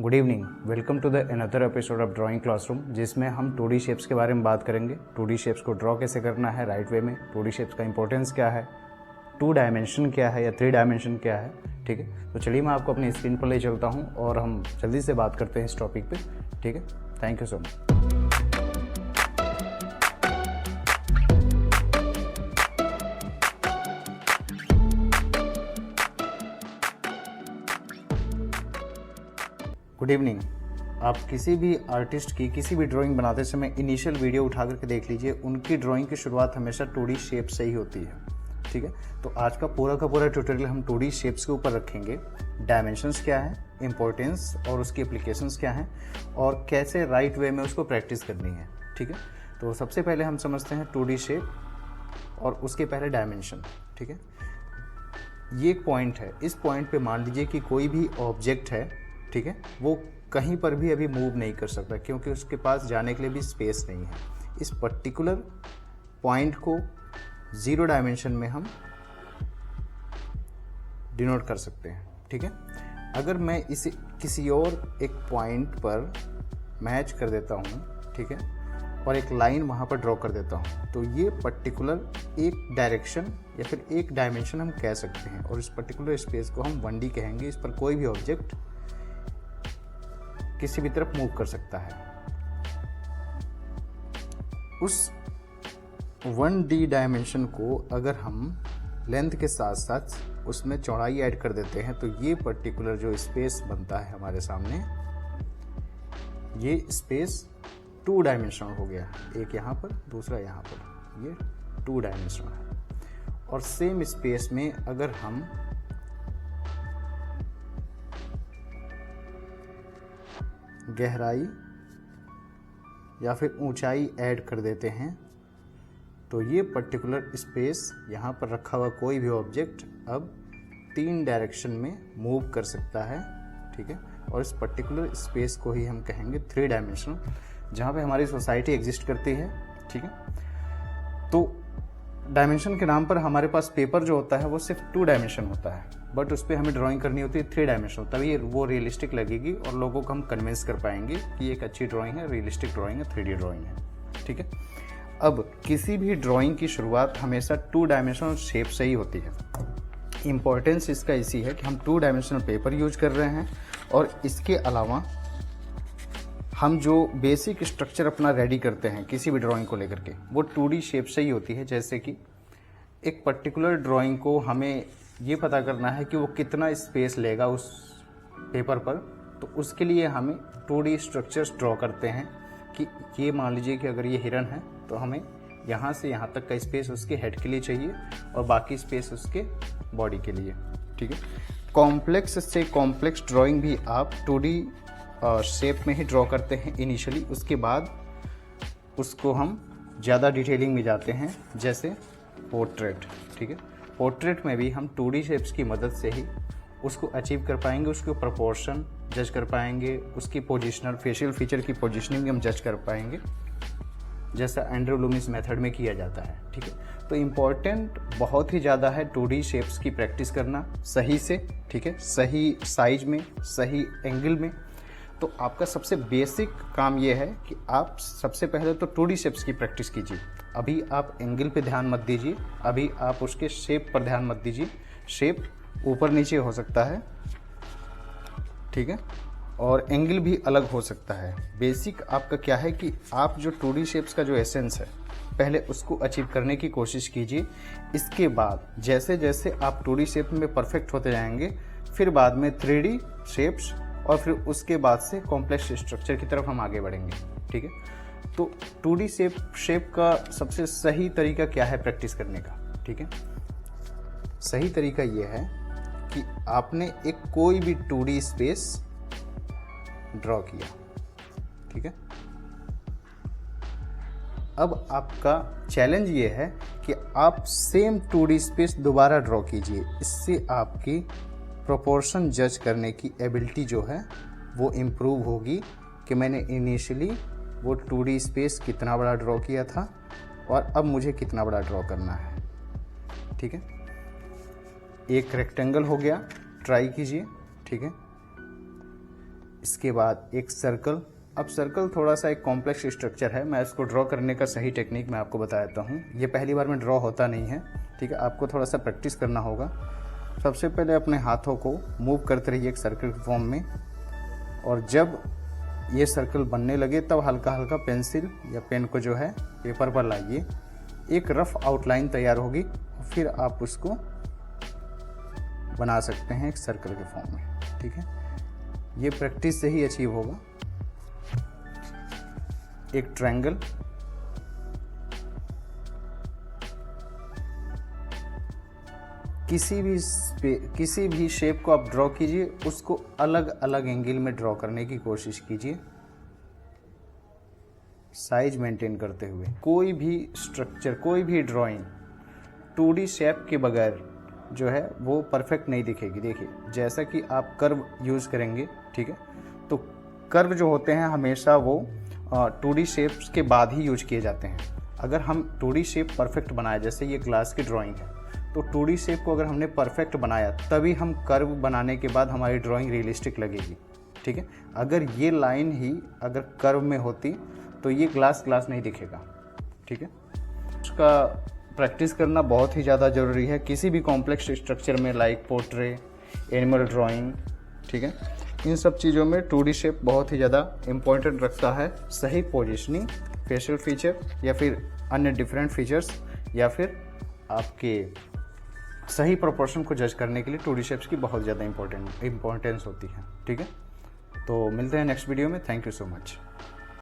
Good evening, welcome to the another episode of drawing classroom, जिसमें हम 2D shapes के बारे में बात करेंगे। 2D शेप्स को ड्रॉ कैसे करना है राइट वे में, 2D शेप्स का इंपॉर्टेंस क्या है, 2 डायमेंशन क्या है या 3 डायमेंशन क्या है। ठीक है, तो चलिए मैं आपको अपनी स्क्रीन पर ले चलता हूँ और हम जल्दी से बात करते हैं इस टॉपिक पे। ठीक है, thank you so much. Good evening. आप किसी भी आर्टिस्ट की किसी भी ड्राइंग बनाते समय इनिशियल वीडियो उठा करके देख लीजिए, उनकी ड्राइंग की शुरुआत हमेशा 2D शेप से ही होती है। ठीक है, तो आज का पूरा ट्यूटोरियल हम 2D शेप्स के ऊपर रखेंगे। डायमेंशंस क्या है, इंपॉर्टेंस और उसकी एप्लीकेशंस क्या हैं और कैसे राइट वे में उसको प्रैक्टिस करनी है। ठीक है, तो सबसे पहले हम समझते हैं 2D शेप और उसके पहले डायमेंशन। ठीक है, ये एक पॉइंट है, इस पॉइंट पे मान लीजिए कि कोई भी ऑब्जेक्ट है, ठीक है, वो कहीं पर भी अभी मूव नहीं कर सकता क्योंकि उसके पास जाने के लिए भी स्पेस नहीं है। इस पर्टिकुलर पॉइंट को 0 डायमेंशन में हम डिनोट कर सकते हैं। ठीक है, अगर मैं इसे किसी और एक पॉइंट पर मैच कर देता हूँ, ठीक है, और एक लाइन वहाँ पर ड्रॉ कर देता हूँ, तो ये पर्टिकुलर एक डायरेक्शन या फिर एक डायमेंशन हम कह सकते हैं और इस पर्टिकुलर स्पेस को हम 1D कहेंगे। इस पर कोई भी ऑब्जेक्ट किसी भी तरफ मूव कर सकता है। उस 1D डायमेंशन को अगर हम लेंथ के साथ साथ उसमें चौड़ाई ऐड कर देते हैं तो ये पर्टिकुलर जो स्पेस बनता है हमारे सामने, ये स्पेस 2 डायमेंशनल हो गया। एक यहाँ पर, दूसरा यहाँ पर, ये 2 डायमेंशनल है। और सेम स्पेस में अगर हम गहराई या फिर ऊंचाई ऐड कर देते हैं तो ये पर्टिकुलर स्पेस यहाँ पर रखा हुआ कोई भी ऑब्जेक्ट अब 3 डायरेक्शन में मूव कर सकता है। ठीक है, और इस पर्टिकुलर स्पेस को ही हम कहेंगे 3 डायमेंशनल, जहाँ पे हमारी सोसाइटी एग्जिस्ट करती है। ठीक है, तो डायमेंशन के नाम पर हमारे पास पेपर जो होता है वो सिर्फ 2 डायमेंशन होता है, बट उस पर हमें ड्राइंग करनी होती है 3 डायमेंशन, तभी वो रियलिस्टिक लगेगी और लोगों को हम कन्विंस कर पाएंगे कि एक अच्छी ड्राइंग है, रियलिस्टिक ड्राइंग है, 3D ड्राइंग है। ठीक है, अब किसी भी ड्राइंग की शुरुआत हमेशा 2 डायमेंशनल शेप से ही होती है। इम्पॉर्टेंस इसका इसी है कि हम 2 डायमेंशनल पेपर यूज कर रहे हैं और इसके अलावा हम जो बेसिक स्ट्रक्चर अपना रेडी करते हैं किसी भी ड्राइंग को लेकर के, वो 2D शेप से ही होती है। जैसे कि एक पर्टिकुलर ड्राइंग को हमें ये पता करना है कि वो कितना स्पेस लेगा उस पेपर पर, तो उसके लिए हमें 2D स्ट्रक्चर्स ड्रॉ करते हैं कि ये मान लीजिए कि अगर ये हिरन है तो हमें यहाँ से यहाँ तक का स्पेस उसके हेड के लिए चाहिए और बाकी स्पेस उसके बॉडी के लिए। ठीक है, कॉम्प्लेक्स से कॉम्प्लेक्स ड्राइंग भी आप 2D शेप में ही ड्रॉ करते हैं इनिशियली, उसके बाद उसको हम ज़्यादा डिटेलिंग में जाते हैं, जैसे पोर्ट्रेट। ठीक है, पोर्ट्रेट में भी हम 2D शेप्स की मदद से ही उसको अचीव कर पाएंगे, उसके प्रोपोर्शन जज कर पाएंगे, उसकी पोजिशनल फेशियल फीचर की पोजिशनिंग हम जज कर पाएंगे, जैसा एंड्रयू लूमिस मेथड में किया जाता है। ठीक है, तो इम्पॉर्टेंट बहुत ही ज़्यादा है 2D शेप्स की प्रैक्टिस करना सही से। ठीक है, सही साइज में, सही एंगल में। तो आपका सबसे बेसिक काम यह है कि आप सबसे पहले तो 2D शेप्स की प्रैक्टिस कीजिए। अभी आप एंगल पे ध्यान मत दीजिए, अभी आप उसके शेप पर ध्यान मत दीजिए। शेप ऊपर नीचे हो सकता है, ठीक है, और एंगल भी अलग हो सकता है। बेसिक आपका क्या है कि आप जो 2D शेप्स का जो एसेंस है, पहले उसको अचीव करने की कोशिश कीजिए। इसके बाद जैसे जैसे आप 2D शेप में परफेक्ट होते जाएंगे, फिर बाद में 3D शेप्स और फिर उसके बाद से कॉम्प्लेक्स स्ट्रक्चर की तरफ हम आगे बढ़ेंगे। ठीक है, तो 2D शेप का सबसे सही तरीका क्या है प्रैक्टिस करने का? ठीक है, सही तरीका यह है कि आपने एक कोई भी 2D स्पेस ड्रॉ किया। ठीक है, अब आपका चैलेंज ये है कि आप सेम 2D स्पेस दोबारा ड्रॉ कीजिए। इससे आपकी प्रोपोर्शन जज करने की एबिलिटी जो है वो इम्प्रूव होगी कि मैंने इनिशियली वो 2D स्पेस कितना बड़ा ड्रॉ किया था और अब मुझे कितना बड़ा ड्रॉ करना है। ठीक है, एक रेक्टेंगल हो गया, ट्राई कीजिए। ठीक है, इसके बाद एक सर्कल। अब सर्कल थोड़ा सा एक कॉम्प्लेक्स स्ट्रक्चर है, मैं इसको ड्रॉ करने का सही टेक्निक मैं आपको बता देता हूँ। ये पहली बार में ड्रॉ होता नहीं है, ठीक है, आपको थोड़ा सा प्रैक्टिस करना होगा। सबसे पहले अपने हाथों को मूव करते रहिए एक सर्कल के फॉर्म में, और जब ये सर्कल बनने लगे तब हल्का हल्का पेंसिल या पेन को जो है पेपर पर लाइए, एक रफ आउटलाइन तैयार होगी, फिर आप उसको बना सकते हैं एक सर्कल के फॉर्म में, ठीक है। ये प्रैक्टिस से ही अचीव होगा। एक ट्रायंगल, किसी भी शेप को आप ड्रॉ कीजिए, उसको अलग अलग एंगल में ड्रॉ करने की कोशिश कीजिए, साइज मेंटेन करते हुए। कोई भी स्ट्रक्चर, कोई भी ड्राइंग 2D शेप के बगैर जो है वो परफेक्ट नहीं दिखेगी। देखिए, जैसा कि आप कर्व यूज़ करेंगे, ठीक है, तो कर्व जो होते हैं हमेशा वो 2D शेप्स के बाद ही यूज किए जाते हैं। अगर हम 2D शेप परफेक्ट बनाए, जैसे ये ग्लास की ड्राइंग है, तो 2D शेप को अगर हमने परफेक्ट बनाया तभी हम कर्व बनाने के बाद हमारी ड्राइंग रियलिस्टिक लगेगी, ठीक है। अगर ये लाइन ही अगर कर्व में होती तो ये ग्लास नहीं दिखेगा, ठीक है। उसका प्रैक्टिस करना बहुत ही ज़्यादा ज़रूरी है किसी भी कॉम्प्लेक्स स्ट्रक्चर में, लाइक पोर्ट्रे, एनिमल ड्राइंग, ठीक है। इन सब चीज़ों में 2D शेप बहुत ही ज़्यादा इम्पोर्टेंट रखता है। सही पोजीशनिंग, फेशियल फीचर या फिर अन्य डिफरेंट फीचर्स, या फिर आपके सही प्रोपोर्शन को जज करने के लिए 2D शेप्स की बहुत ज़्यादा इम्पोर्टेंस होती है, ठीक है। तो मिलते हैं नेक्स्ट वीडियो में। Thank you so much.